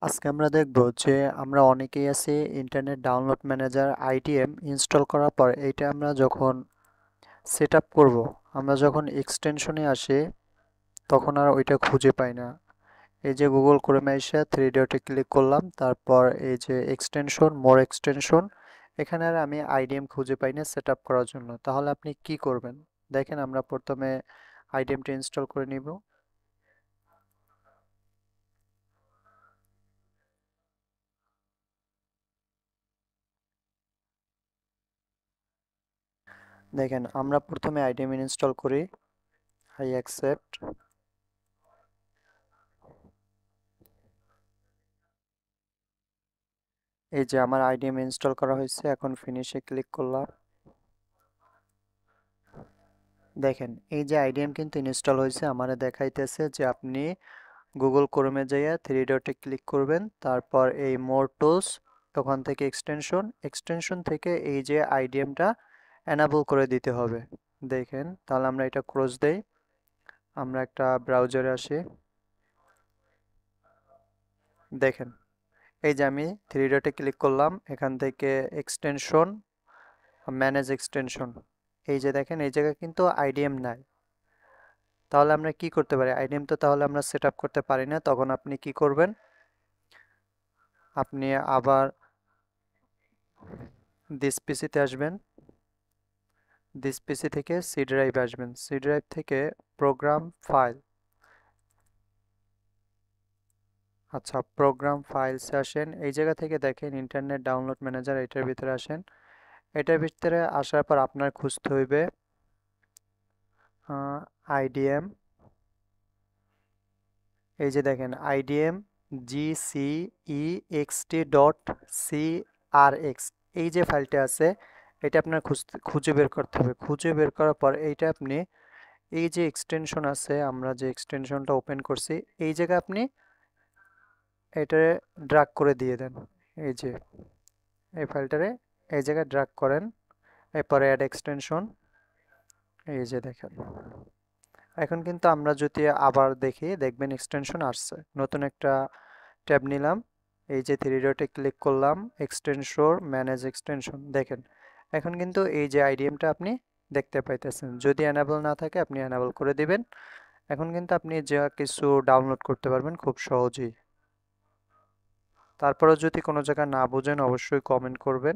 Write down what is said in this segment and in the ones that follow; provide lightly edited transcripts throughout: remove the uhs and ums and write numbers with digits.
আজকে আমরা দেখব যে আমরা অনেকেই আছি internet download manager IDM install করার পর এইটা আমরা যখন সেট আপ করবো, আমরা যখন এক্সটেনশনে আসি তখন আর ওইটা খুঁজে পাই না। এই যে গুগল ক্রোমে এসে থ্রি ডটে ক্লিক করলাম, তারপর এই যে এক্সটেনশন, মোর এক্সটেনশন, এখানে আর আমি আইডিএম খুঁজে পাই না সেট আপ করার জন্য। তাহলে আপনি কি করবেন? দেখেন, আমরা প্রথমে আইডিএমটা ইনস্টল করে নিব। দেখেন, আমরা প্রথমে আইডিএম ইনস্টল করি। I accept. এই যে আমার আইডিএম ইনস্টল করা হয়েছে, এখন ফিনিশে ক্লিক করলাম। দেখেন, এই যে আইডিএম কিন্তু ইনস্টল হয়েছে, আমারে দেখাইতেছে যে আপনি গুগল ক্রোমে যাইয়া থ্রি ডটে ক্লিক করবেন, তারপর এই মোর টুলস, ওখান থেকে এক্সটেনশন, এক্সটেনশন থেকে এই যে আইডিএমটা এনাবল করে দিতে হবে। দেখেন, তাহলে আমরা এটা ক্লোজ দেই, আমরা একটা ব্রাউজারে আসি। দেখেন, এই যে আমি থ্রি ডটে ক্লিক করলাম, এখান থেকে এক্সটেনশন, ম্যানেজ এক্সটেনশন, এই যে দেখেন এই জায়গায় কিন্তু আইডিএম নাই। তাহলে আমরা কি করতে পারি? আইডিএম তো তাহলে আমরা সেট আপ করতে পারি না। তখন আপনি কি করবেন? আপনি আবার দিস পিসিতে আসবেন, দিস পিসি থেকে সি ড্রাইভ আসবেন, সি ড্রাইভ থেকে প্রোগ্রাম ফাইল, আচ্ছা প্রোগ্রাম ফাইলসে আসেন। এই জায়গা থেকে দেখেন ইন্টারনেট ডাউনলোড ম্যানেজার, এটার ভিতরে আসেন। এটার ভিতরে আসার পর আপনার খুঁজতে হইবে আইডিএম। এই যে দেখেন আইডিএম gcext.crx, এই যে ফাইলটা আছে, এটা আপনার খুঁজে বের করতে হবে। খুঁজে বের করার পর এইটা আপনি এই যে এক্সটেনশন আছে, আমরা যে এক্সটেনশনটা ওপেন করছি, এই জায়গায় আপনি এটারে ড্রাগ করে দিয়ে দেন। এই যে এই ফাইলটারে এই জায়গায় ড্রাগ করেন, এরপরে অ্যাড এক্সটেনশন। এই যে দেখেন, এখন কিন্তু আমরা যদি আবার দেখি, দেখবেন এক্সটেনশন আসছে। নতুন একটা ট্যাব নিলাম, এই যে থ্রি ডটে ক্লিক করলাম, এক্সটেনশন, ম্যানেজ এক্সটেনশন, দেখেন এখন কিন্তু এই যে আইডিএমটা আপনি দেখতে পাইতেছেন। যদি এনাবেল না থাকে আপনি এনাবেল করে দিবেন। এখন কিন্তু আপনি যা কিছু ডাউনলোড করতে পারবেন খুব সহজেই। তারপরেও যদি কোনো জায়গা না বুঝেন অবশ্যই কমেন্ট করবেন,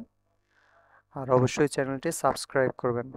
আর অবশ্যই চ্যানেলটি সাবস্ক্রাইব করবেন।